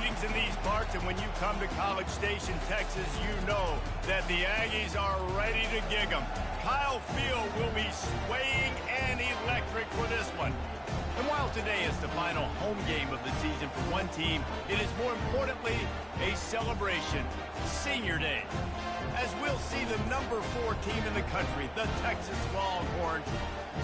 Greetings in these parts, and when you come to College Station, Texas, you know that the Aggies are ready to gig 'em. Kyle Field will be swaying and electric for this one. And while today is the final home game of the season for one team, it is more importantly a celebration, Senior Day, as we'll see the number 4 team in the country, the Texas Longhorns,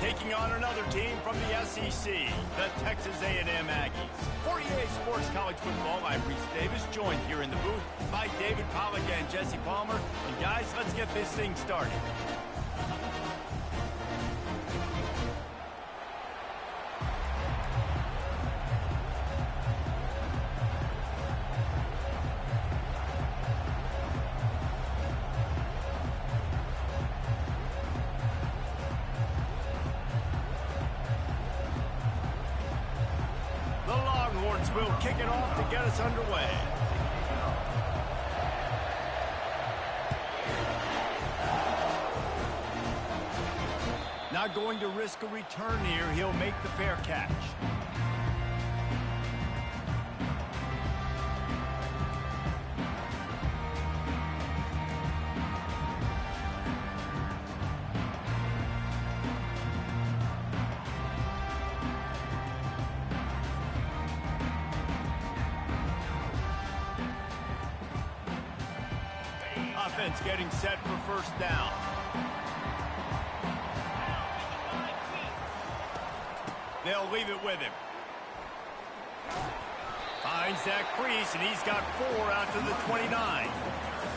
taking on another team from the SEC, the Texas A&M Aggies. For EA Sports College Football, I'm Reese Davis, joined here in the booth by David Pollack and Jesse Palmer. And guys, let's get this thing started. Will kick it off to get us underway. Not going to risk a return here. He'll make the fair catch. Offense getting set for first down. They'll leave it with him. Finds that crease, and he's got 4 out to the 29.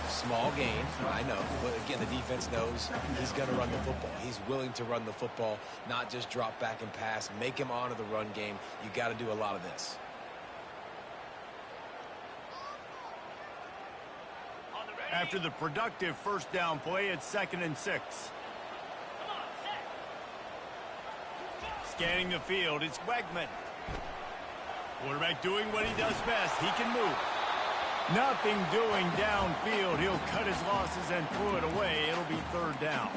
Small gain, I know. But again, the defense knows he's going to run the football. He's willing to run the football, not just drop back and pass, make him honor the run game. You got to do a lot of this. After the productive first down play, it's 2nd and 6. Scanning the field, it's Wegman. Quarterback doing what he does best. He can move. Nothing doing downfield. He'll cut his losses and throw it away. It'll be 3rd down.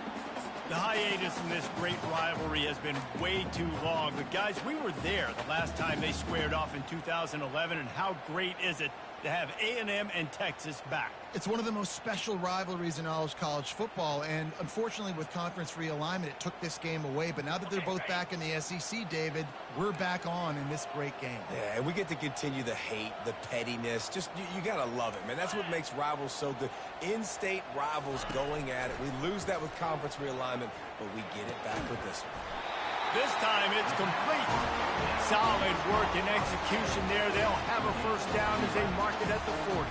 The hiatus in this great rivalry has been way too long. But, guys, we were there the last time they squared off in 2011, and how great is it to have A&M and Texas back? It's one of the most special rivalries in all of college football, and unfortunately with conference realignment, it took this game away. But now that they're both back in the SEC, David, we're back on in this great game. Yeah, and we get to continue the hate, the pettiness. Just, you got to love it, man. That's what makes rivals so good. In-state rivals going at it. We lose that with conference realignment, but we get it back with this one. This time it's complete. Solid work and execution there. They'll have a first down as they mark it at the 40.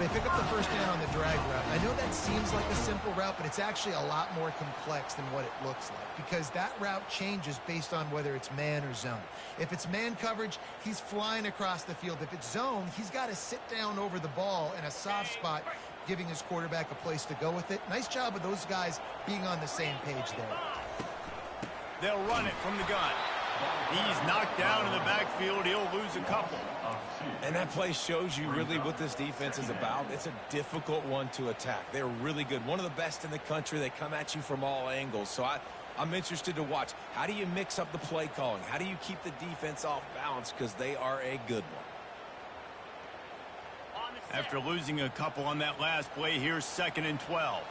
They pick up the first down on the drag route. I know that seems like a simple route, but it's actually a lot more complex than what it looks like, because that route changes based on whether it's man or zone. If it's man coverage, he's flying across the field. If it's zone, he's got to sit down over the ball in a soft spot, giving his quarterback a place to go with it. Nice job of those guys being on the same page there. They'll run it from the gun. He's knocked down in the backfield. He'll lose a couple. And that play shows you really what this defense is about. It's a difficult one to attack. They're really good. One of the best in the country. They come at you from all angles. So I'm interested to watch. How do you mix up the play calling? How do you keep the defense off balance? Because they are a good one. After losing a couple on that last play, here's 2nd and 12.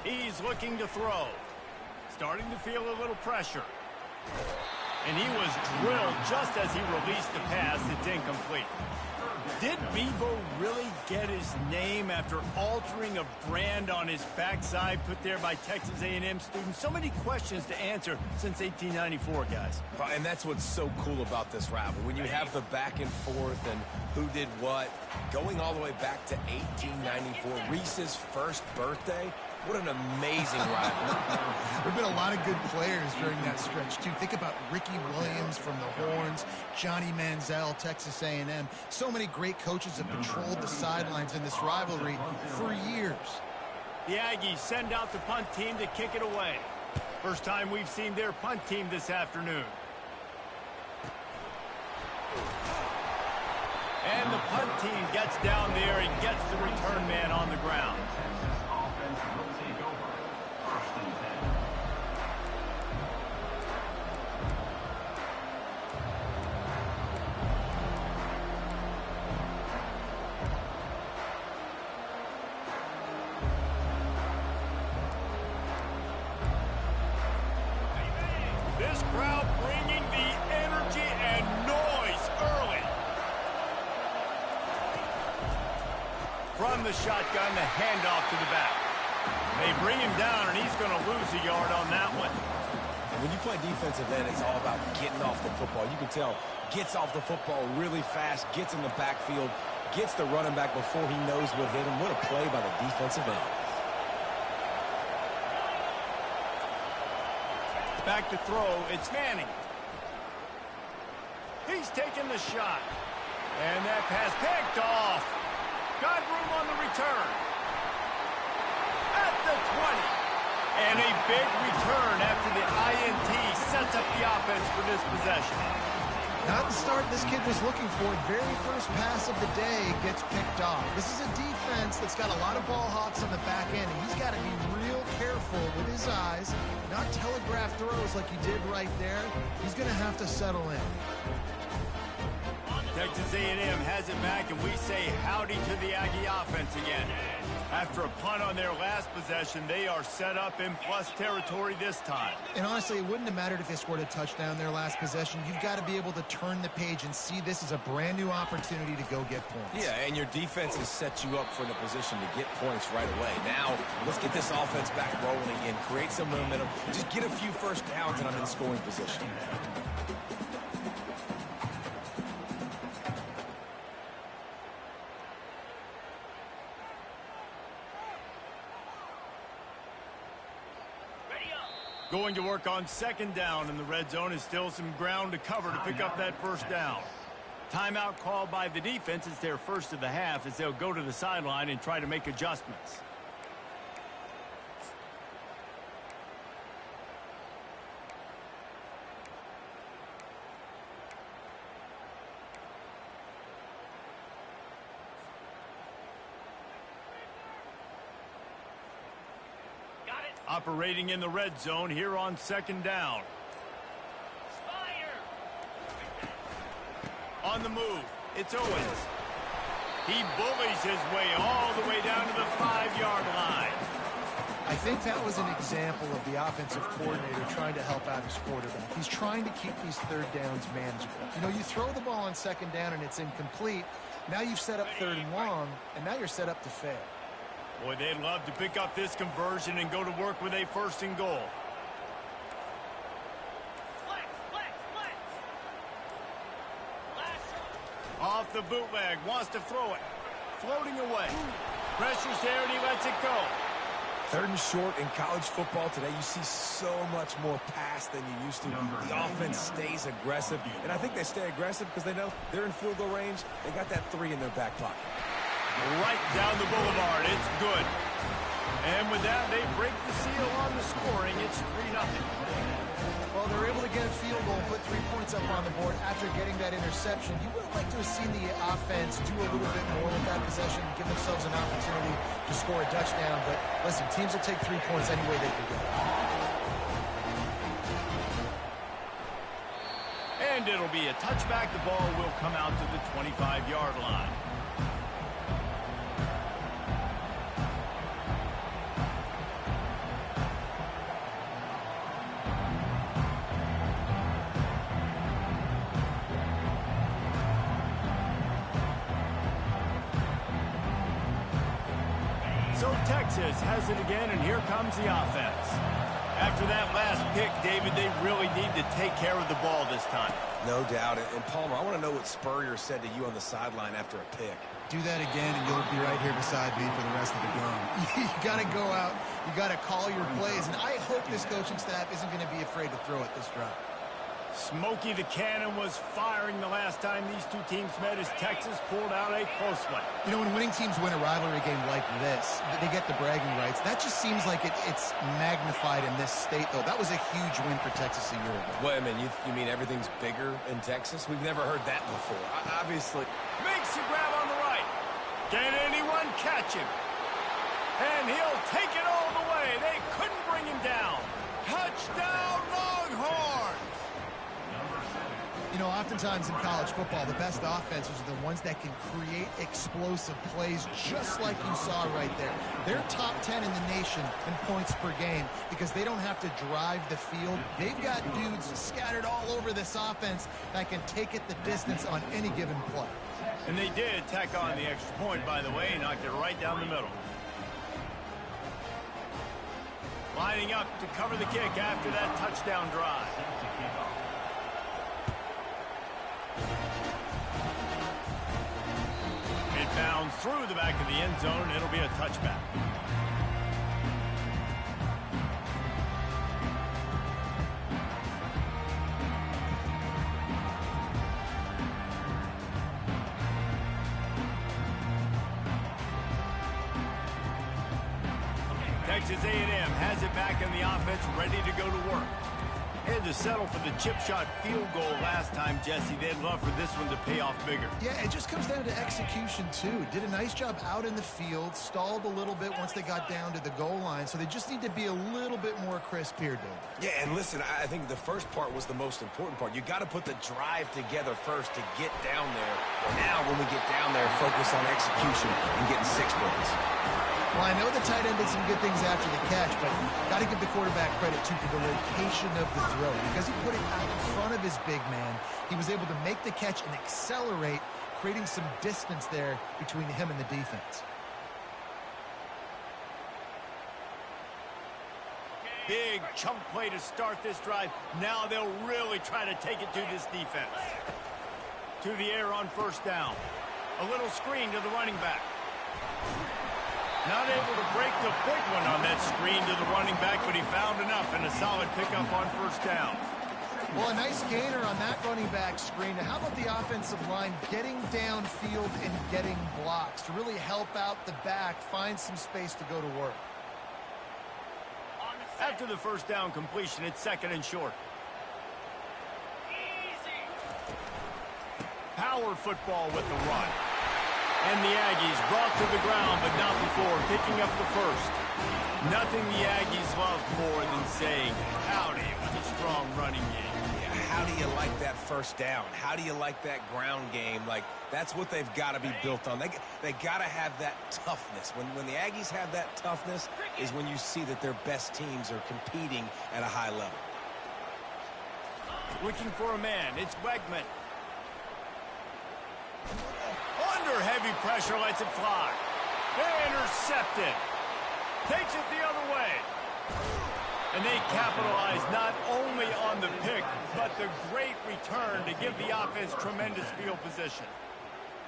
He's looking to throw. Starting to feel a little pressure. And he was drilled just as he released the pass. It's incomplete. Did Bevo really get his name after altering a brand on his backside put there by Texas A&M students? So many questions to answer since 1894, guys. And that's what's so cool about this rivalry. When you have the back and forth and who did what, going all the way back to 1894, Reese's first birthday. What an amazing rivalry. There have been a lot of good players during that stretch, too. Think about Ricky Williams from the Horns, Johnny Manziel, Texas A&M. So many great coaches have patrolled the sidelines in this rivalry for years. The Aggies send out the punt team to kick it away. First time we've seen their punt team this afternoon. And the punt team gets down there and gets the return man on the ground. This crowd bringing the energy and noise early. From the shotgun, the handoff to the back. They bring him down, and he's going to lose a yard on that one. When you play defensive end, it's all about getting off the football. You can tell, gets off the football really fast, gets in the backfield, gets the running back before he knows what hit him. What a play by the defensive end. Back to throw, it's Manning. He's taking the shot. And that pass picked off. Got room on the return. At the 20. And a big return after the INT sets up the offense for this possession. Not the start this kid was looking for. Very first pass of the day gets picked off. This is a defense that's got a lot of ball hawks on the back end, and he's got to be real careful with his eyes, not telegraph throws like he did right there. He's going to have to settle in. Texas A&M has it back, and we say howdy to the Aggie offense again. After a punt on their last possession, they are set up in plus territory this time. And honestly, it wouldn't have mattered if they scored a touchdown their last possession. You've got to be able to turn the page and see this as a brand new opportunity to go get points. Yeah, and your defense has set you up for the position to get points right away. Now, let's get this offense back rolling again, create some momentum, just get a few first downs, and I'm in scoring position. Going to work on second down in the red zone is still some ground to cover to pick up that first down. Timeout called by the defense. It's their first of the half as they'll go to the sideline and try to make adjustments. Operating in the red zone here on second down. On the move, it's Owens. He bullies his way all the way down to the 5-yard line. I think that was an example of the offensive coordinator trying to help out his quarterback. He's trying to keep these third downs manageable. You know, you throw the ball on second down and it's incomplete. Now you've set up third and long, and now you're set up to fail. Boy, they'd love to pick up this conversion and go to work with a first and goal. Off the bootleg, wants to throw it. Floating away. Pressure's there and he lets it go. Third and short in college football today, you see so much more pass than you used to. The offense stays aggressive, and I think they stay aggressive because they know they're in field goal range. They got that 3 in their back pocket. Right down the boulevard. It's good. And with that, they break the seal on the scoring. It's 3-0. Well, they're able to get a field goal, put 3 points up on the board after getting that interception. You would have liked to have seen the offense do a little bit more with that possession, give themselves an opportunity to score a touchdown. But listen, teams will take 3 points any way they can get it. And it'll be a touchback. The ball will come out to the 25-yard line. So Texas has it again, and here comes the offense. After that last pick, David, they really need to take care of the ball this time. No doubt. And Palmer, I want to know what Spurrier said to you on the sideline after a pick. Do that again, and you'll be right here beside me for the rest of the game. You got to go out. You got to call your plays, and I hope this coaching staff isn't going to be afraid to throw it this drive. Smokey the Cannon was firing the last time these two teams met as Texas pulled out a close one. You know, when winning teams win a rivalry game like this, they get the bragging rights. That just seems like it's magnified in this state, though. That was a huge win for Texas a year ago. Wait a minute, you mean everything's bigger in Texas? We've never heard that before. Obviously. Makes the grab on the right. Can anyone catch him? And he'll take it all the way. They couldn't bring him down. Touchdown, Longhorns! You know, oftentimes in college football, the best offenses are the ones that can create explosive plays, just like you saw right there. They're top 10 in the nation in points per game because they don't have to drive the field. They've got dudes scattered all over this offense that can take it the distance on any given play. And they did tack on the extra point, by the way, knocked it right down the middle. Lining up to cover the kick after that touchdown drive. It bounds through the back of the end zone. It'll be a touchback. Texas A&M has it back in the offense, ready to go to work. Had to settle for the chip shot field goal last time, Jesse. They'd love for this one to pay off bigger. Yeah, it just comes down to execution, too. Did a nice job out in the field, stalled a little bit once they got down to the goal line, so they just need to be a little bit more crisp here, Dave. Yeah, and listen, I think the first part was the most important part. You got to put the drive together first to get down there. Now, when we get down there, focus on execution and getting 6 points. Well, I know the tight end did some good things after the catch, but got to give the quarterback credit, too, for the location of the throw. Because he put it out in front of his big man, he was able to make the catch and accelerate, creating some distance there between him and the defense. Big chunk play to start this drive. Now they'll really try to take it to this defense. To the air on first down. A little screen to the running back. Not able to break the big one on that screen to the running back, but he found enough and a solid pickup on first down. Well, a nice gainer on that running back screen. How about the offensive line getting downfield and getting blocks to really help out the back, find some space to go to work? After the first down completion, it's second and short. Power football with the run. And the Aggies brought to the ground, but not before picking up the first. Nothing the Aggies love more than saying, howdy, with a strong running game. Yeah, how do you like that first down? How do you like that ground game? Like, that's what they've got to be built on. They got to have that toughness. When the Aggies have that toughness is when you see that their best teams are competing at a high level. Looking for a man. It's Wegman. Under heavy pressure, lets it fly. Intercepted. Takes it the other way. And they capitalize not only on the pick, but the great return to give the offense tremendous field position.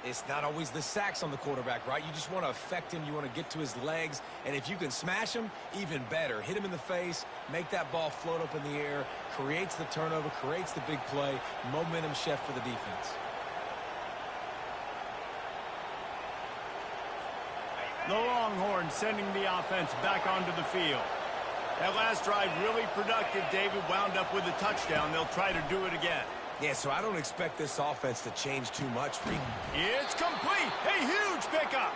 It's not always the sacks on the quarterback, right? You just want to affect him. You want to get to his legs. And if you can smash him, even better. Hit him in the face, make that ball float up in the air, creates the turnover, creates the big play, momentum shift for the defense. The Longhorns sending the offense back onto the field. That last drive really productive. David wound up with a touchdown. They'll try to do it again. Yeah, so I don't expect this offense to change too much. It's complete. A huge pickup.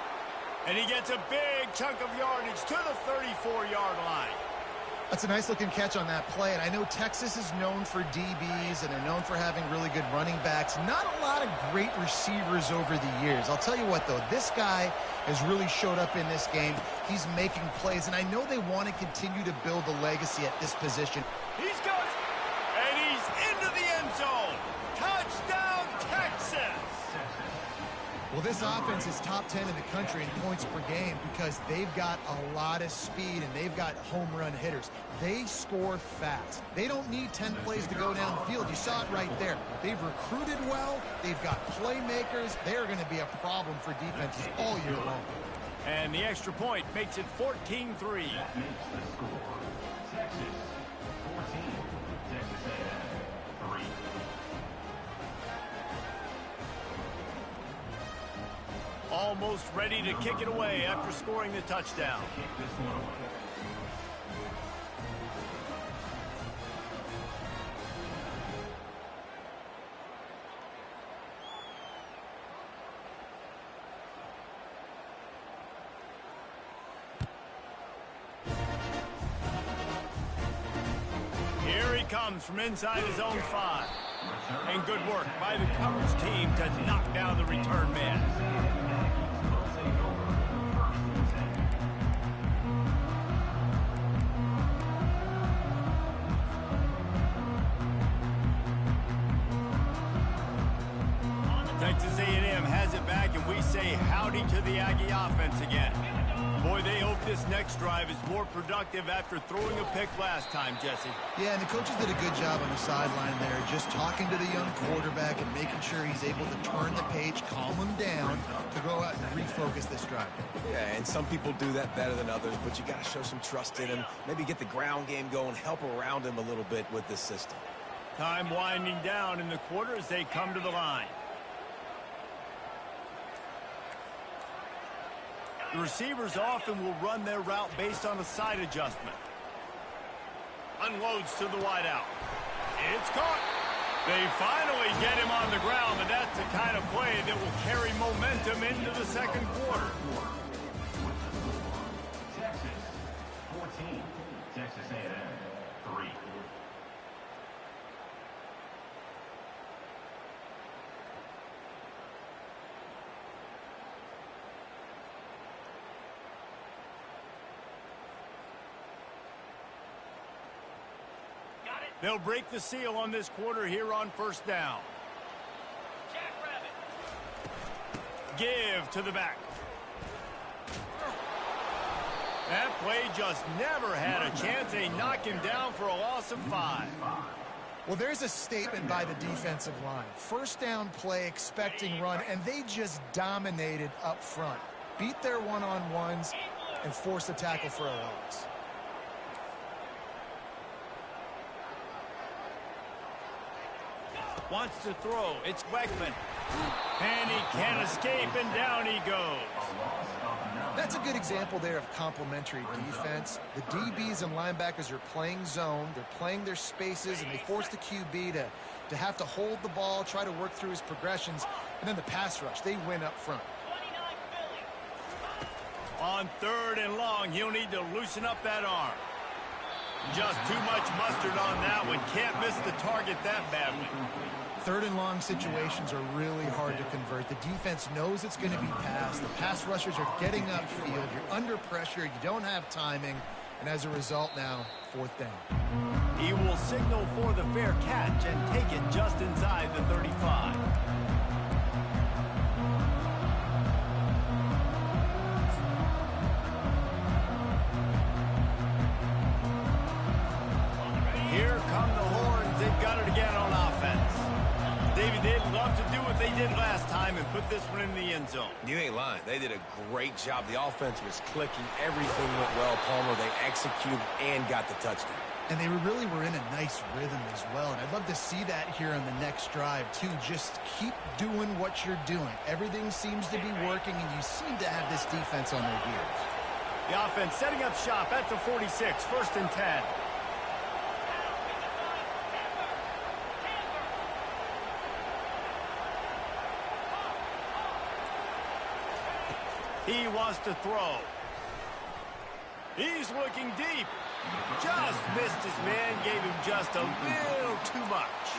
And he gets a big chunk of yardage to the 34-yard line. That's a nice-looking catch on that play, and I know Texas is known for DBs, and they're known for having really good running backs. Not a lot of great receivers over the years. I'll tell you what, though, this guy has really showed up in this game. He's making plays, and I know they want to continue to build a legacy at this position. He's got it, and he's into the end zone. Touchdown, Texas! Well, this offense is top 10 in the country in points per game because they've got a lot of speed and they've got home run hitters. They score fast. They don't need 10 plays to go downfield. You saw it right there. They've recruited well. They've got playmakers. They're going to be a problem for defenses all year long. And the extra point makes it 14-3. Almost ready to kick it away after scoring the touchdown. comes from inside his own 5. And good work by the coverage team to knock down the return man. Texas A&M has it back, and we say howdy to the Aggie offense again. Boy, they hope this next drive is more productive after throwing a pick last time, Jesse. Yeah, and the coaches did a good job on the sideline there, just talking to the young quarterback and making sure he's able to turn the page, calm him down to go out and refocus this drive. Yeah, and some people do that better than others, but you got to show some trust in him. Maybe get the ground game going, help around him a little bit with this system. Time winding down in the quarter as they come to the line. The receivers often will run their route based on a side adjustment. Unloads to the wideout. It's caught. They finally get him on the ground, and that's the kind of play that will carry momentum into the second quarter. Texas 14, Texas A&M 3. They'll break the seal on this quarter here on first down. Give to the back. That play just never had a chance. They knock him down for a loss of 5. Well, there's a statement by the defensive line. First down play, expecting run, and they just dominated up front. Beat their one-on-ones and forced a tackle for a loss. Wants to throw. It's Weckman. And he can't escape, and down he goes. That's a good example there of complementary defense. The DBs and linebackers are playing zone. They're playing their spaces, and they force the QB to have to hold the ball, try to work through his progressions, and then the pass rush. They win up front. On 3rd and long, he'll need to loosen up that arm. Just too much mustard on that one. Can't miss the target that badly. 3rd and long situations are really hard to convert. The defense knows it's going to be passed. The pass rushers are getting upfield. You're under pressure. You don't have timing. And as a result now, 4th down. He will signal for the fair catch and take it just inside the 35. Here come the horns. They've got it again on offense. David, they'd love to do what they did last time and put this one in the end zone. You ain't lying. They did a great job. The offense was clicking. Everything went well, Palmer. They executed and got the touchdown. And they really were in a nice rhythm as well. And I'd love to see that here on the next drive, too. Just keep doing what you're doing. Everything seems to be working, and you seem to have this defense on their heels. The offense setting up shop at the 46, 1st and 10. He wants to throw. He's looking deep. Just missed his man, gave him just a little too much.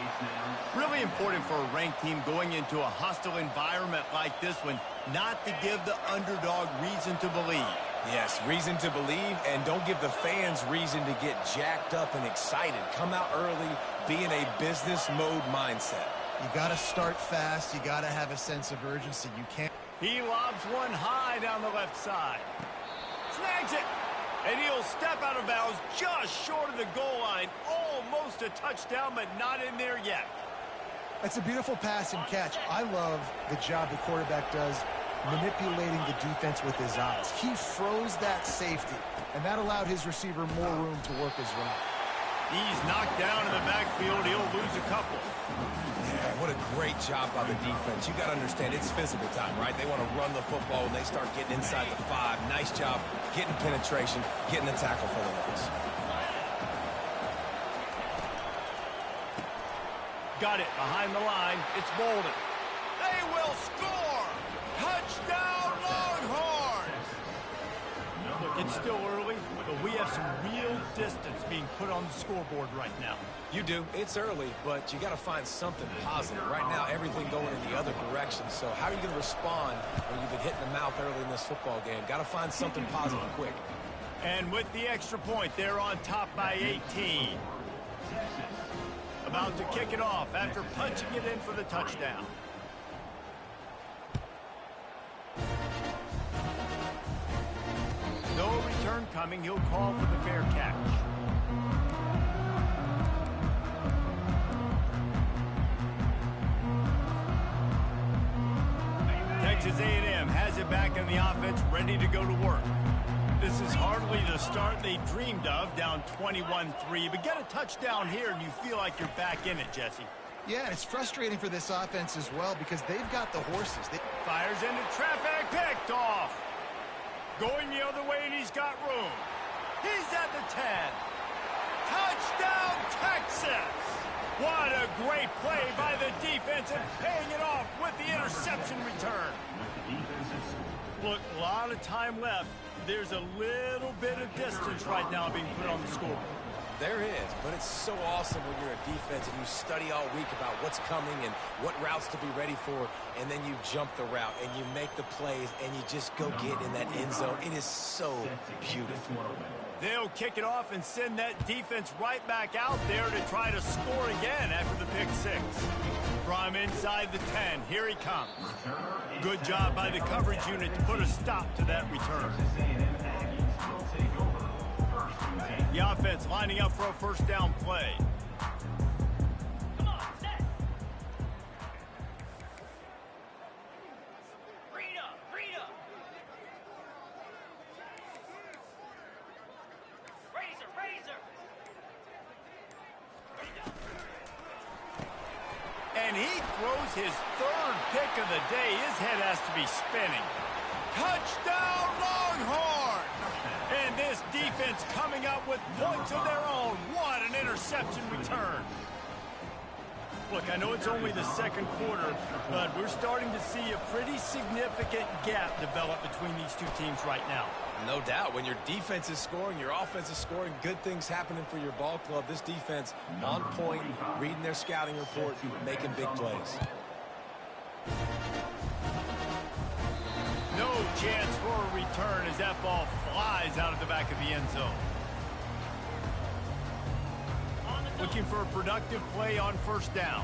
Really important for a ranked team going into a hostile environment like this one, not to give the underdog reason to believe. Yes, reason to believe, and don't give the fans reason to get jacked up and excited. Come out early, be in a business mode mindset. You got to start fast. You got to have a sense of urgency. You can't. He lobs one high down the left side. Snags it. And he'll step out of bounds just short of the goal line. Almost a touchdown, but not in there yet. That's a beautiful pass and catch. I love the job the quarterback does manipulating the defense with his eyes. He froze that safety, and that allowed his receiver more room to work his route. He's knocked down in the backfield. He'll lose a couple. Yeah, what a great job by the defense. You got to understand, it's physical time, right? They want to run the football when they start getting inside the 5. Nice job getting penetration, getting the tackle for the loss. Got it behind the line. It's Bolden. They will score. Touchdown, Longhorns. It's still early, but we have some real distance being put on the scoreboard right now. You do. It's early, but you got to find something positive. Right now, everything going in the other direction. So how are you going to respond when you've been hit in the mouth early in this football game? Got to find something positive quick. And with the extra point, they're on top by 18. About to kick it off after punching it in for the touchdown. No return coming. He'll call for the fair catch. Texas A&M has it back in the offense, ready to go to work. This is hardly the start they dreamed of, down 21-3. But get a touchdown here, and you feel like you're back in it, Jesse. Yeah, it's frustrating for this offense as well because they've got the horses. Fires into traffic, picked off. Going the other way, and he's got room. He's at the 10. Touchdown, Texas! What a great play by the defense and paying it off with the interception return. Look, a lot of time left. There's a little bit of distance right now being put on the scoreboard. There is, but it's so awesome when you're a defense and you study all week about what's coming and what routes to be ready for, and then you jump the route and you make the plays and you just go get in that end zone. It is so beautiful. They'll kick it off and send that defense right back out there to try to score again after the pick six. From inside the 10, here he comes. Good job by the coverage unit to put a stop to that return. The offense lining up for a first down play. Come on, set. Rita. Razor. And he throws his third pick of the day. His head has to be spinning. Touchdown, Longhorn! And this defense coming up with points of their own. What an interception return. Look, I know it's only the second quarter, but we're starting to see a pretty significant gap develop between these two teams right now. No doubt. When your defense is scoring, your offense is scoring, good things happening for your ball club. This defense on point, reading their scouting report, making big plays. No chance for a return as that ball flies out of the back of the end zone. Looking for a productive play on first down.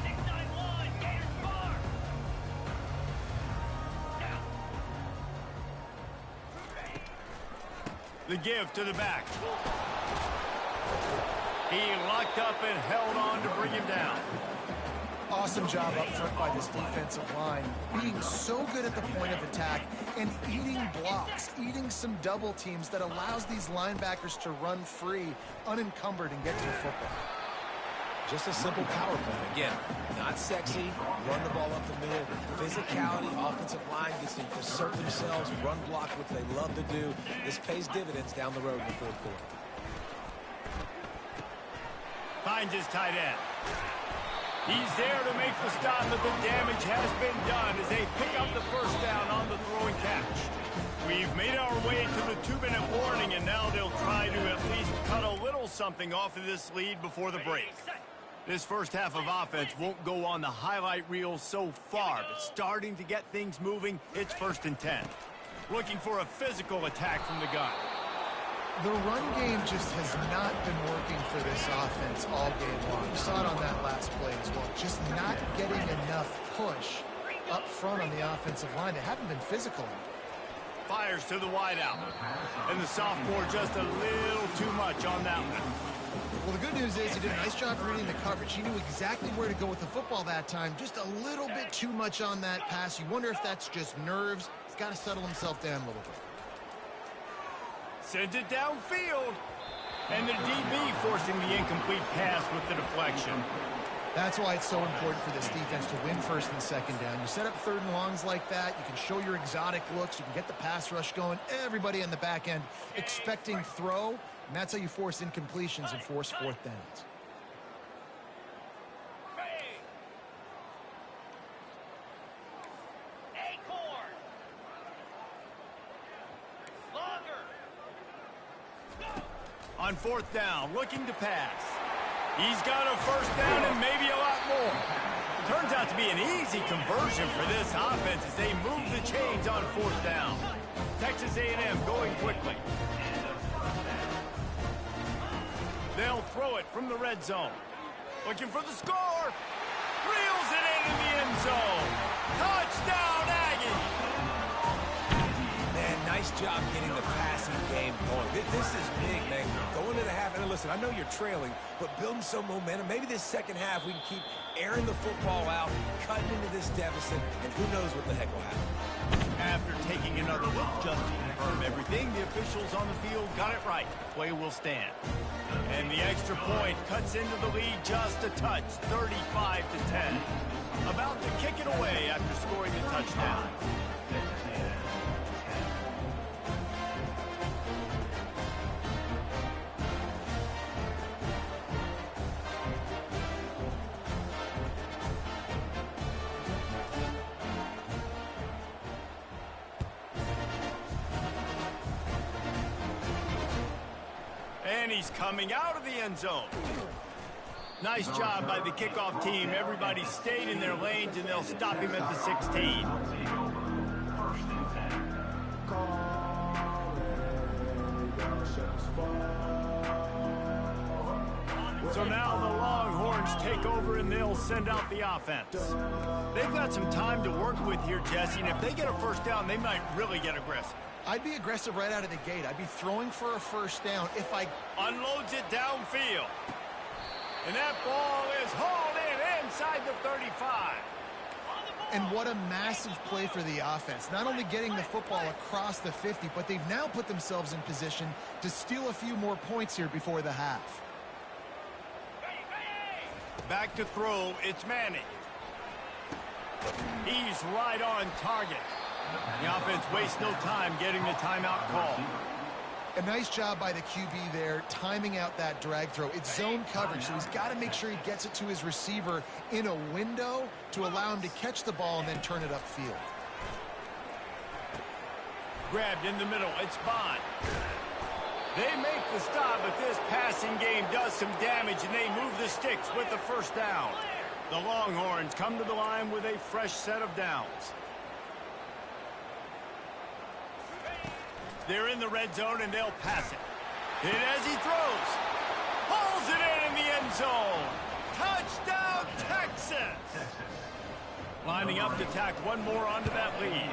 6-9-1, Gators far. Down. The give to the back. He locked up and held on to bring him down. Awesome job up front by this defensive line, being so good at the point of attack and eating blocks, eating some double teams that allows these linebackers to run free, unencumbered, and get to the football. Just a simple power play. Again, not sexy, run the ball up the middle. Physicality, offensive line gets to assert themselves, run block, which they love to do. This pays dividends down the road in the fourth quarter. Finds his tight end. He's there to make the stop, but the damage has been done as they pick up the first down on the throwing catch. We've made our way to the 2-minute warning, and now they'll try to at least cut a little something off of this lead before the break. This first half of offense won't go on the highlight reel so far, but starting to get things moving, it's 1st and 10. Looking for a physical attack from the gun. The run game just has not been working for this offense all game long. You saw it on that last play as well. Just not getting enough push up front on the offensive line. They haven't been physical enough. Fires to the wideout. And the sophomore just a little too much on that one. Well, the good news is he did a nice job reading the coverage. He knew exactly where to go with the football that time. Just a little bit too much on that pass. You wonder if that's just nerves. He's got to settle himself down a little bit. Sends it downfield. And the DB forcing the incomplete pass with the deflection. That's why it's so important for this defense to win 1st and 2nd down. You set up 3rd and longs like that. You can show your exotic looks. You can get the pass rush going. Everybody on the back end expecting throw. And that's how you force incompletions and force 4th downs. Acorn. Longer. On 4th down, looking to pass. He's got a first down and maybe a lot more. Turns out to be an easy conversion for this offense as they move the chains on 4th down. Texas A&M going quickly. They'll throw it from the red zone. Looking for the score. Reels it in the end zone. Touchdown, Aggie. Man, nice job getting the passing game going. This is big, man. Going to the half, and listen, I know you're trailing, but building some momentum. Maybe this second half we can keep airing the football out, cutting into this deficit, and who knows what the heck will happen. After taking another look just to confirm everything, the officials on the field got it right. Play will stand. And the extra point cuts into the lead just a touch, 35-10. About to kick it away after scoring the touchdown. And he's coming out of the end zone. Nice job by the kickoff team. Everybody stayed in their lanes, and they'll stop him at the 16. So now the Longhorns take over, and they'll send out the offense. They've got some time to work with here, Jesse, and if they get a first down, they might really get aggressive. I'd be aggressive right out of the gate. I'd be throwing for a first down if I... Unloads it downfield. And that ball is hauled in inside the 35. And what a massive play for the offense. Not only getting the football across the 50, but they've now put themselves in position to steal a few more points here before the half. Back to throw, it's Manning. He's right on target. The offense wastes no time getting the timeout call. A nice job by the QB there, timing out that drag throw. It's zone coverage, so he's got to make sure he gets it to his receiver in a window to allow him to catch the ball and then turn it upfield. Grabbed in the middle, it's Bond. They make the stop, but this passing game does some damage, and they move the sticks with the first down. The Longhorns come to the line with a fresh set of downs. They're in the red zone, and they'll pass it. Hit as he throws. Pulls it in the end zone. Touchdown, Texas! Lining up to tack one more onto that lead.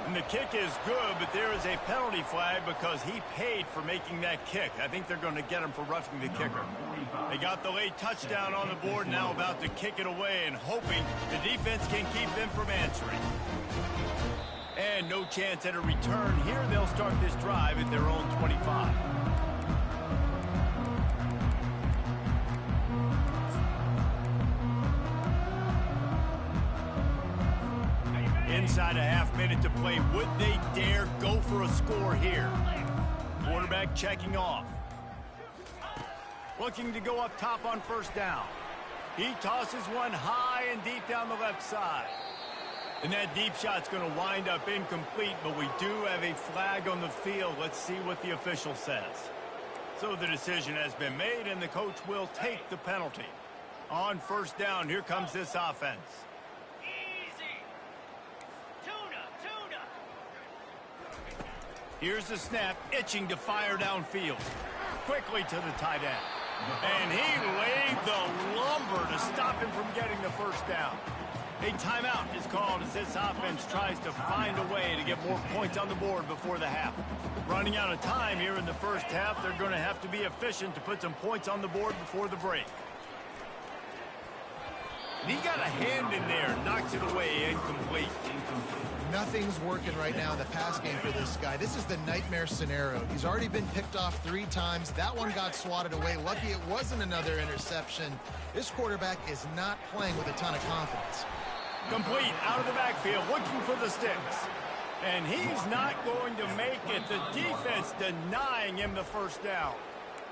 And the kick is good, but there is a penalty flag because he paid for making that kick. I think they're going to get him for roughing the kicker. They got the late touchdown on the board, now about to kick it away and hoping the defense can keep them from answering. And no chance at a return here. They'll start this drive at their own 25. Inside a half minute to play. Would they dare go for a score here? Quarterback checking off. Looking to go up top on first down. He tosses one high and deep down the left side. And that deep shot's going to wind up incomplete, but we do have a flag on the field. Let's see what the official says. So the decision has been made, and the coach will take the penalty. On first down, here comes this offense. Easy. Tuna, tuna. Here's the snap, itching to fire downfield. Quickly to the tight end. And he laid the lumber to stop him from getting the first down. A timeout is called as this offense tries to find a way to get more points on the board before the half. Running out of time here in the first half, they're going to have to be efficient to put some points on the board before the break. And he got a hand in there, knocks it away, incomplete. Nothing's working right now in the pass game for this guy. This is the nightmare scenario. He's already been picked off 3 times. That one got swatted away. Lucky it wasn't another interception. This quarterback is not playing with a ton of confidence. Complete out of the backfield, looking for the sticks. And he's not going to make it. The defense denying him the first down.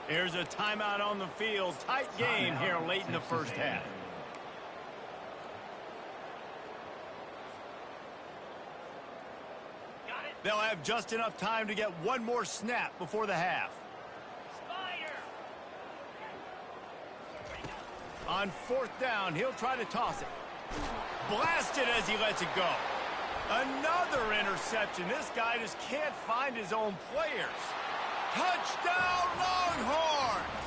Here's a timeout on the field. Tight game here late in the first half. They'll have just enough time to get one more snap before the half. Spider. On fourth down, he'll try to toss it. Blasted as he lets it go. Another interception. This guy just can't find his own players. Touchdown, Longhorns!